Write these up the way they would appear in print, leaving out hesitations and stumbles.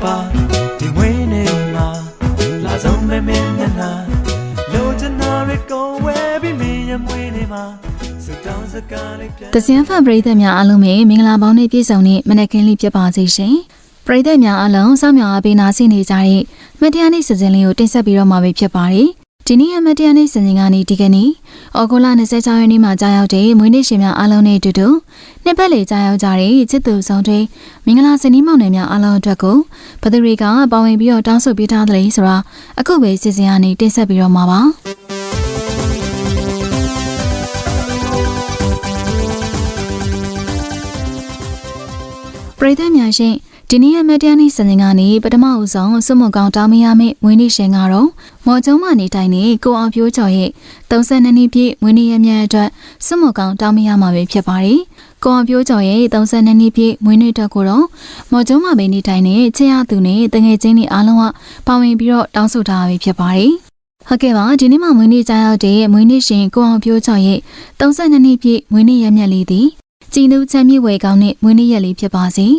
ပါဒီဝင်းနေမှာလာဆုံးမမင်းနာလိုချင်တာတွေကိုဝဲပြီးမင်းရမွေးနေမှာစတောင်းစကားလေးပြန် တစင်ဖန်ပရိသတ်များအားလုံးပဲမင်္ဂလာပေါင်းနဲ့ပြည့်စုံတဲ့မနက်ခင်းလေးဖြစ်ပါစေရှင်ပရိသတ်များအားလုံးစောင့်မျှော်အားပေးနာဆင်နေကြတဲ့မတရားနေ့စီစဉ်လေးကိုတင်ဆက်ပြီးတော့မှာဖြစ်ပါတယ်ဒီနေ့မတရားနေ့စီစဉ်ကနေဒီကနေ့ဩဂုတ်လ26ရက်နေ့မှာကြာရောက်တဲ့မွေးနေ့ရှင်များအားလုံးနဲ့အတူတူနှစ်ပတ်လေကြာရောက်ကြတဲ့ချစ်သူဆောင်တွေမင်္ဂလာစနေမောင်နှံများအားလုံးအတွက်ကိုဘသူတွေကပါဝင်ပြီးတော့တောင်းဆိုပေးထားတယ်ဆိုတာအခုပဲစီစဉ်ကနေတင်ဆက်ပြီးတော့မှာပါပရိသတ်များရှင်ဒီနေ့မတရားနေ့စနေကနေပထမဦးဆုံးစွတ်မကောင်တောင်းမရမယ့်မွေးနေ့ရှင်ကတော့မော်ကျုံးမနေတိုင်းနဲ့ကိုအောင်ပြိုးကျော်ရဲ့32နှစ်ပြည့်မွေးနေ့ရမြတ်အတွက်စွတ်မကောင်တောင်းမရမှာပဲဖြစ်ပါတယ်။ကိုအောင်ပြိုးကျော်ရဲ့32နှစ်ပြည့်မွေးနေ့အတွက်ကိုတော့မော်ကျုံးမပဲနေတိုင်းနဲ့ချစ်ရသူနဲ့တငယ်ချင်းတွေအားလုံးကပါဝင်ပြီးတော့တောင်းဆိုထားပဲဖြစ်ပါတယ်။ဟုတ်ကဲ့ပါဒီနေ့မှမွေးနေ့ကြာရောက်တဲ့မွေးနေ့ရှင်ကိုအောင်ပြိုးကျော်ရဲ့32နှစ်ပြည့်မွေးနေ့ရမြတ်လေးသည်ကြည်နူးချမ်းမြေ့ဝေကောင်းတဲ့မွေးနေ့ရက်လေးဖြစ်ပါစေ။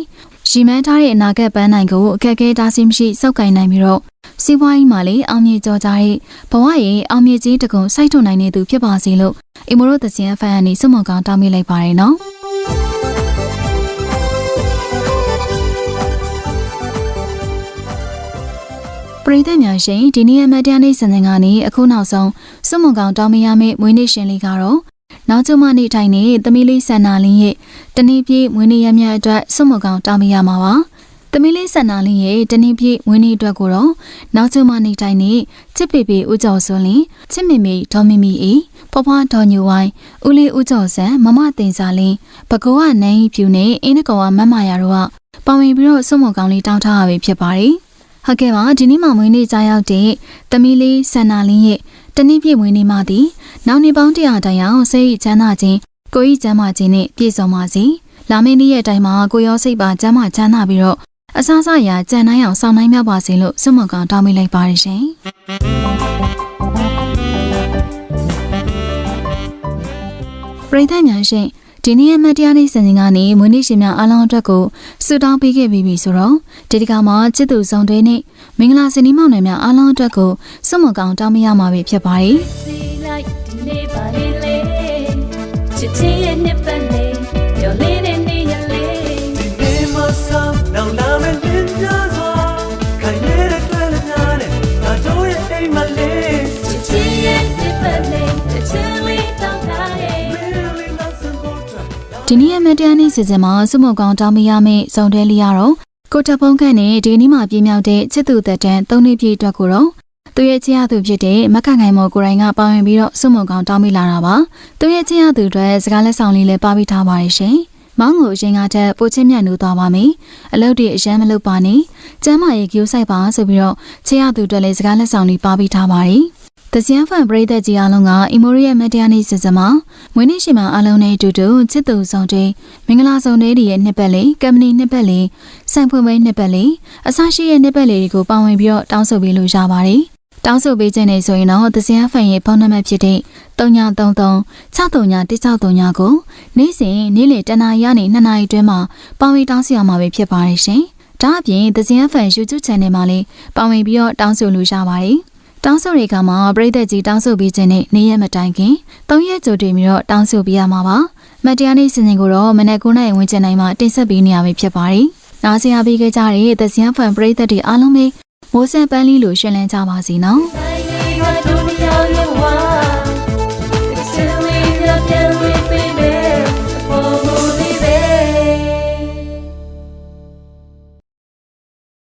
ရီမန်းထားတဲ့အနာဂတ်ပန်းနိုင်ကိုအခက်အခဲတားဆီးမရှိစောက်ကင်နိုင်ပြီးတော့စီးပွားရေးမှာလည်းအောင်မြင်ကြောကြတဲ့ဘဝရဲ့အောင်မြင်ခြင်းတကုံစိုက်ထုတ်နိုင်တဲ့သူဖြစ်ပါစေလို့အင်မိုရိုသစင်ဖန်ကနေစွတ်မကောင်တောင်းပေးလိုက်ပါရနော်ပရိသတ်များရှင်ဒီနေ့မတရားနေ့စံစဉ်ကနေအခုနောက်ဆုံးစွတ်မကောင်တောင်းပေးရမယ့်မွေးနေ့ရှင်လေးကတော့နောက်ကျမနေထိုင်နေသမီးလေးဆန္နာလင်းရဲ့တနေ့ပြည့်မွေးနေ့ရမြတ်အတွက်စွတ်မကောင်တောင်းပေးရမှာပါသမီးလေးဆန္နာလင်းရဲ့တနေ့ပြည့်မွေးနေ့အတွက်ကိုတော့နောက်ကျမနေထိုင်နေချစ်ပေပေဦးကျော်စွန်းလင်းချစ်မေမေဒေါ်မီမီအေးဖွားဖွားဒေါ်ညိုဝိုင်းဦးလေးဦးကျော်ဆန်းမမတင်စာလင်းဘကောကနန်းကြီးဖြူနဲ့အင်းနကောကမမရတို့ကပါဝင်ပြီးတော့စွတ်မကောင်လေးတောင်းထားရပြီဖြစ်ပါတယ်ဟုတ်ကဲ့ပါဒီနေ့မှမွေးနေ့ကြာရောက်တဲ့သမီးလေးဆန္နာလင်းရဲ့တနေ့ပြည့်မွေးနေ့မှသည်နောက်နေ့ပေါင်း100တိုင်အောင်စိတ်ချမ်းသာခြင်းကိုယ်ဤချမ်းသာခြင်းနဲ့ပြည့်စုံပါစေလာမယ့်နေ့ရက်တိုင်းမှာကိုရောစိတ်ပါချမ်းသာချမ်းသာပြီးတော့အဆအဆရာကြံနိုင်အောင်ဆောင်နိုင်မြောက်ပါစေလို့စွတ်မကောင်တောင်းပေးလိုက်ပါရရှင်ပရိသတ်များရှင်ဒီနေ့မတရားနေ့စံချိန်ကနေမွေးနေ့ရှင်များအားလုံးအတွက်ကိုဆုတောင်းပေးခဲ့ပြီးပြီဆိုတော့ဒီတစ်ခါမှာချစ်သူဆောင်တွေနဲ့မင်္ဂလာစနေမောင်နှံများအားလုံးအတွက်ကိုစွတ်မကောင်တောင်းမရမှာပဲဖြစ်ပါတယ်ချစ်ချင်းရဲ့နှစ်ပတ်လေးရော်လေးနဲ့နေရလေဒီနေ့မဆောင်နောင်လာမယ့်လင်းကြစွာခိုင်နေတဲ့တွေ့လျားနဲ့ငါတို့ရဲ့အိမ်မလေးချစ်ချင်းရဲ့နှစ်ပတ်လေးတစ်ချင်လေးတောင်းထားရဲ့ဒီနေ့မတရားနေ့စီစဉ်မှာစွတ်မကောင်တောင်းမရမယ့်ဇုံတဲလေးရတော့ကိုတပုံးခန့်နဲ့ဒီနေ့မှပြင်းမြောက်တဲ့ချစ်သူသက်တမ်း3နှစ်ပြည့်အတွက်ကိုတော့သူရဲ့ချစ်ရသူဖြစ်တဲ့မခခိုင်မော်ကိုရိုင်းကပါဝင်ပြီးတော့စွတ်မကောင်တောင်းမိလာတာပါသူရဲ့ချစ်ရသူတွေစကားလက်ဆောင်လေးလည်းပါပြီးထားပါတယ်ရှင်မောင်းကိုအရင်ကတည်းကပိုချင်းမြတ်နိုးသွားပါမယ်အလုပ်တွေအရန်မလုပ်ပါနဲ့ကျမ်းမာရေးကြိုးဆိုင်ပါဆိုပြီးတော့ချစ်ရသူတွေလည်းစကားလက်ဆောင်လေးပါပြီးထားပါတယ်တစင်ဖန်ပရိသတ်ကြီးအားလုံးကအီမိုရီရဲ့မတရားနေ့စီစဉ်မှာမွေးနေ့ရှင်မအားလုံးနဲ့အတူတူချစ်သူဆောင်တွေမင်္ဂလာဆောင်တွေရဲ့နှစ်ပတ်လေးကမ်ပဏီနှစ်ပတ်လေးဆိုင်ဖွင့်ပွဲနှစ်ပတ်လေးအစရှိရဲ့နှစ်ပတ်လေးတွေကိုပါဝင်ပြီးတော့တောင်းဆိုပေးလို့ရပါတယ်တောင်းဆိုပေးခြင်းနဲ့ဆိုရင်တော့တစင်ဖန်ရဲ့ဖုန်းနံပါတ်ဖြစ်တဲ့3933 639 163ကိုနေ့စဉ်နေ့လယ်10:00နာရီကနေ2:00နာရီအတွင်းမှာပါဝင်တောင်းဆိုရမှာပဲဖြစ်ပါတယ်ရှင်။ဒါအပြင်တစင်ဖန် YouTube Channel မှာလည်းပါဝင်ပြီးတော့တောင်းဆိုလို့ရပါတယ်။တောင်းဆိုတဲ့အခါမှာပရိသတ်ကြီးတောင်းဆိုပေးခြင်းနဲ့နေ့ရက်မတိုင်ခင်3ရက်ကြိုတင်ပြီးတော့တောင်းဆိုပေးရမှာပါ။မတရားနေ့စီစဉ်ကိုတော့မနက်9:00နာရီဝန်းကျင်တိုင်းမှာတင်ဆက်ပေးနေရပြီဖြစ်ပါတယ်။နားဆင်ပေးကြတဲ့တစင်ဖန်ပရိသတ်တွေအားလုံးပဲမိုးစံပန်းလေးလိုရှင်လန်းကြပါစေနော်